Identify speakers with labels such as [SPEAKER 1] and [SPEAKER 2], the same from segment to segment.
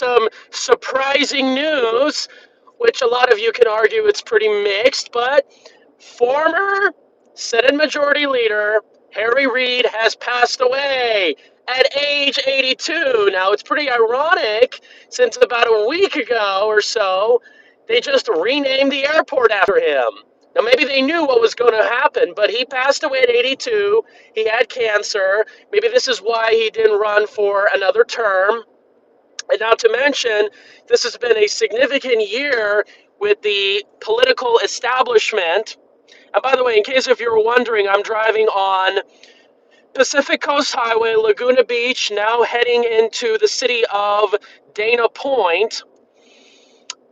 [SPEAKER 1] some surprising news, which a lot of you can argue it's pretty mixed, but former Senate Majority Leader Harry Reid has passed away at age 82. Now, it's pretty ironic since about a week ago or so, they just renamed the airport after him. Now, maybe they knew what was going to happen, but he passed away at 82. He had cancer. Maybe this is why he didn't run for another term. And not to mention, this has been a significant year with the political establishment. And by the way, in case if you're wondering, I'm driving on Pacific Coast Highway, Laguna Beach, now heading into the city of Dana Point.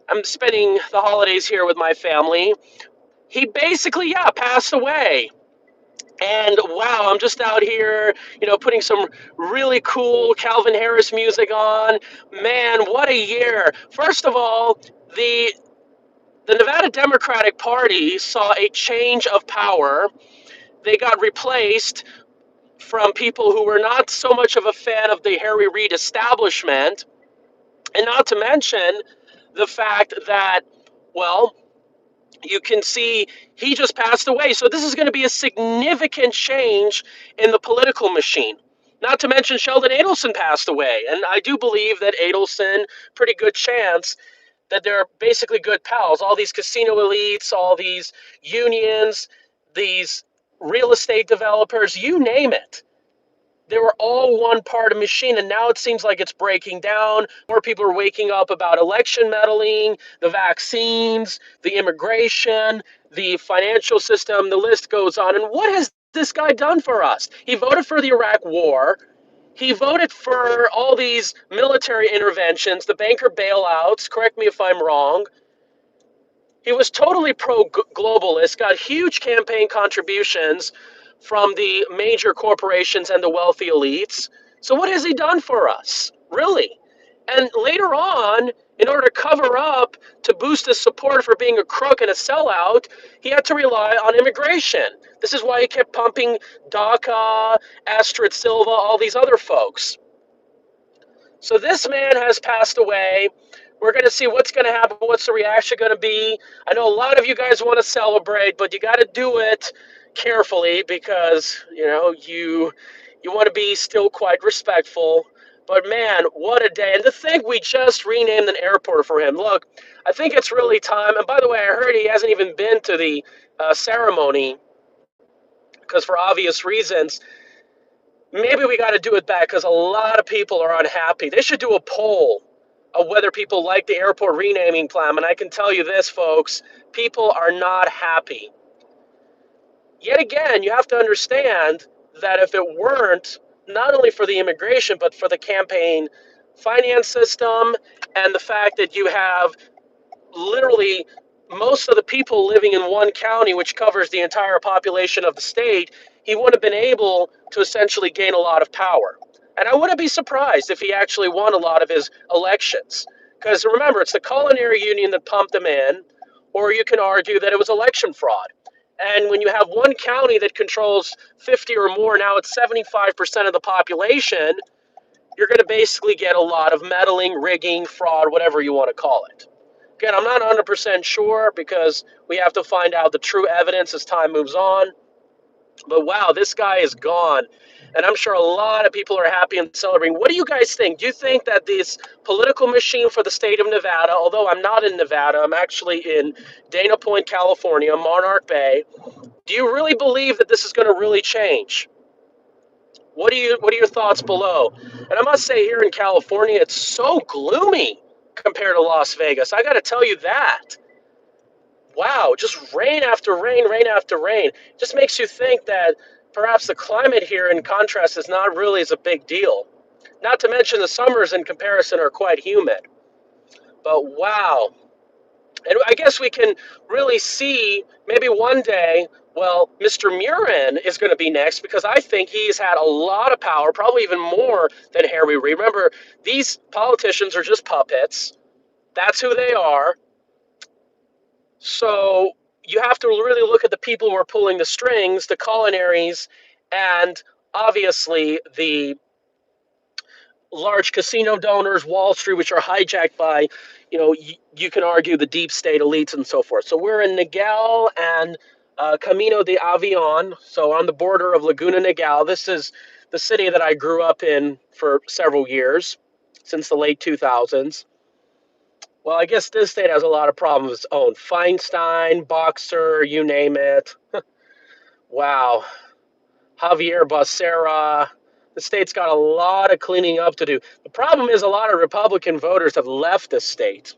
[SPEAKER 1] I'm spending the holidays here with my family. He basically, yeah, passed away. And wow, I'm just out here, putting some really cool Calvin Harris music on. Man, what a year. First of all, the Nevada Democratic Party saw a change of power. They got replaced from people who were not so much of a fan of the Harry Reid establishment. And not to mention the fact that, well, you can see he just passed away. So this is going to be a significant change in the political machine. Not to mention Sheldon Adelson passed away. And I do believe that Adelson, pretty good chance that they're basically good pals. All these casino elites, all these unions, these real estate developers, you name it. They were all one part of machine, and now it seems like it's breaking down. More people are waking up about election meddling, the vaccines, the immigration, the financial system, the list goes on. And what has this guy done for us? He voted for the Iraq War. He voted for all these military interventions, the banker bailouts. Correct me if I'm wrong. He was totally pro-globalist, got huge campaign contributions from the major corporations and the wealthy elites. So what has he done for us, really? And later on, in order to cover up, to boost his support for being a crook and a sellout, he had to rely on immigration. This is why he kept pumping DACA, Astrid, Silva, all these other folks. So this man has passed away. We're going to see what's going to happen, what's the reaction going to be. I know a lot of you guys want to celebrate, but you got to do it carefully because, you want to be still quite respectful. But man, what a day. And to think we just renamed an airport for him. Look, I think it's really time. And by the way, I heard he hasn't even been to the ceremony because for obvious reasons. Maybe we got to do it back because a lot of people are unhappy. They should do a poll of whether people like the airport renaming plan. And I can tell you this, folks, people are not happy. Yet again, you have to understand that if it weren't, not only for the immigration, but for the campaign finance system and the fact that you have literally most of the people living in one county, which covers the entire population of the state, he would have been able to essentially gain a lot of power. And I wouldn't be surprised if he actually won a lot of his elections. Because remember, it's the Culinary Union that pumped him in, or you can argue that it was election fraud. And when you have one county that controls 50 or more, now it's 75% of the population, you're going to basically get a lot of meddling, rigging, fraud, whatever you want to call it. Again, I'm not 100% sure because we have to find out the true evidence as time moves on. But wow, this guy is gone. And I'm sure a lot of people are happy and celebrating. What do you guys think? Do you think that this political machine for the state of Nevada, although I'm not in Nevada, I'm actually in Dana Point, California, Monarch Bay, do you really believe that this is going to really change? What are your thoughts below? And I must say here in California, it's so gloomy compared to Las Vegas. I got to tell you that. Wow, just rain after rain, rain after rain. Just makes you think that perhaps the climate here in contrast is not really as a big deal. Not to mention the summers in comparison are quite humid. But wow. And I guess we can really see maybe one day, well, Mr. Murren is going to be next because I think he's had a lot of power, probably even more than Harry Reid. Remember, these politicians are just puppets. That's who they are. So you have to really look at the people who are pulling the strings, the culinaries, and obviously the large casino donors, Wall Street, which are hijacked by, you can argue the deep state elites and so forth. So we're in Niguel and Camino de Avion, so on the border of Laguna Niguel. This is the city that I grew up in for several years, since the late 2000s. Well, I guess this state has a lot of problems of its own. Feinstein, Boxer, you name it. Wow. Javier Becerra. The state's got a lot of cleaning up to do. The problem is a lot of Republican voters have left the state.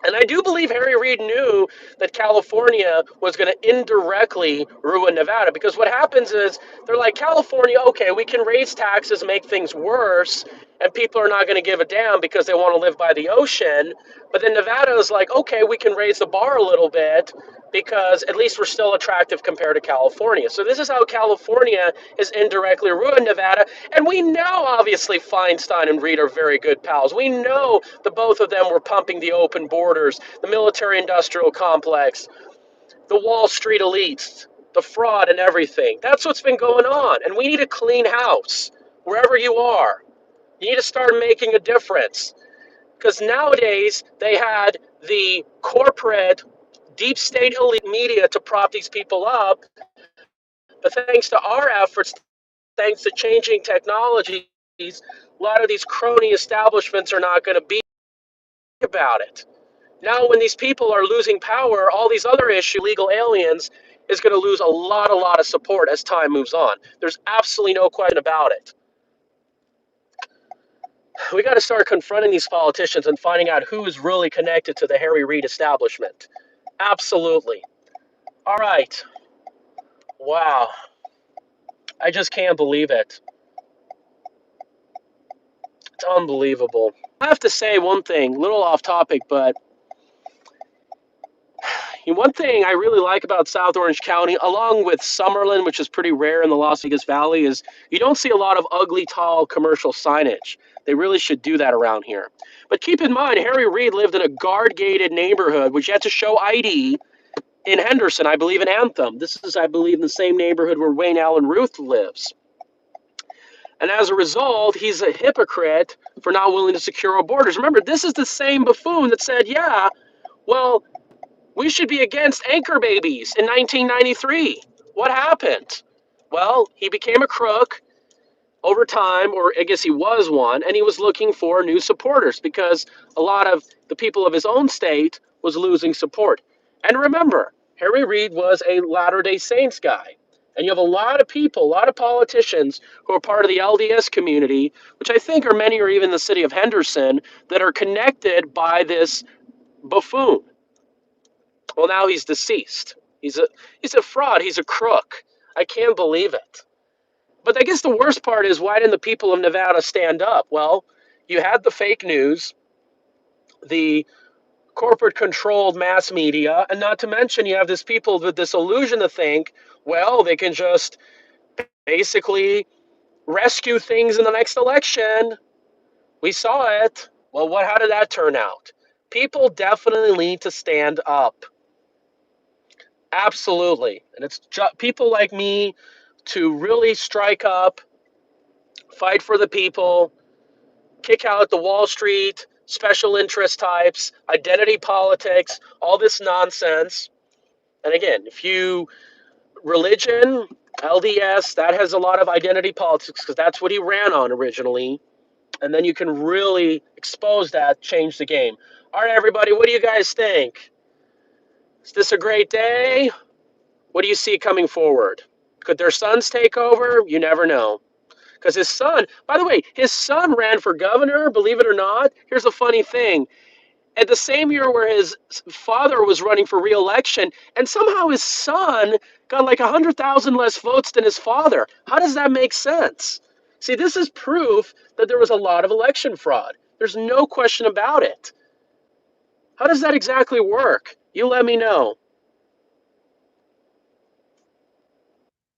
[SPEAKER 1] And I do believe Harry Reid knew that California was going to indirectly ruin Nevada, because what happens is they're like, California, okay, we can raise taxes, make things worse, and people are not going to give a damn because they want to live by the ocean. But then Nevada is like, okay, we can raise the bar a little bit because at least we're still attractive compared to California. So this is how California has indirectly ruined Nevada. And we know, obviously, Feinstein and Reid are very good pals. We know the both of them were pumping the open borders, the military-industrial complex, the Wall Street elites, the fraud and everything. That's what's been going on. And we need a clean house wherever you are. You need to start making a difference. Because nowadays, they had the corporate deep state elite media to prop these people up. But thanks to our efforts, thanks to changing technologies, a lot of these crony establishments are not going to be about it. Now, when these people are losing power, all these other issues, legal aliens, is going to lose a lot of support as time moves on. There's absolutely no question about it. We got to start confronting these politicians and finding out who is really connected to the Harry Reid establishment. Absolutely. All right. Wow. I just can't believe it. It's unbelievable. I have to say one thing, a little off topic, but one thing I really like about South Orange County, along with Summerlin, which is pretty rare in the Las Vegas Valley, is you don't see a lot of ugly, tall commercial signage. They really should do that around here. But keep in mind, Harry Reid lived in a guard-gated neighborhood, which you had to show ID in Henderson, I believe in Anthem. This is, I believe, in the same neighborhood where Wayne Allen Ruth lives. And as a result, he's a hypocrite for not willing to secure our borders. Remember, this is the same buffoon that said, yeah, well, we should be against anchor babies in 1993. What happened? Well, he became a crook over time, or I guess he was one, and he was looking for new supporters because a lot of the people of his own state was losing support. And remember, Harry Reid was a Latter-day Saints guy. And you have a lot of people, a lot of politicians who are part of the LDS community, which I think are many or even the city of Henderson, that are connected by this buffoon. Well, now he's deceased. He's a fraud. He's a crook. I can't believe it. But I guess the worst part is, why didn't the people of Nevada stand up? Well, you had the fake news, the corporate-controlled mass media, and not to mention you have this people with this illusion to think, well, they can just basically rescue things in the next election. We saw it. Well, how did that turn out? People definitely need to stand up. Absolutely. And it's people like me to really strike up, fight for the people, kick out the Wall Street, special interest types, identity politics, all this nonsense. And again, religion, LDS, that has a lot of identity politics because that's what he ran on originally. And then you can really expose that, change the game. All right, everybody, what do you guys think? Is this a great day? What do you see coming forward? Could their sons take over? You never know. Because his son, by the way, his son ran for governor, believe it or not. Here's a funny thing. At the same year where his father was running for re-election, and somehow his son got like 100,000 less votes than his father. How does that make sense? See, this is proof that there was a lot of election fraud. There's no question about it. How does that exactly work? You let me know.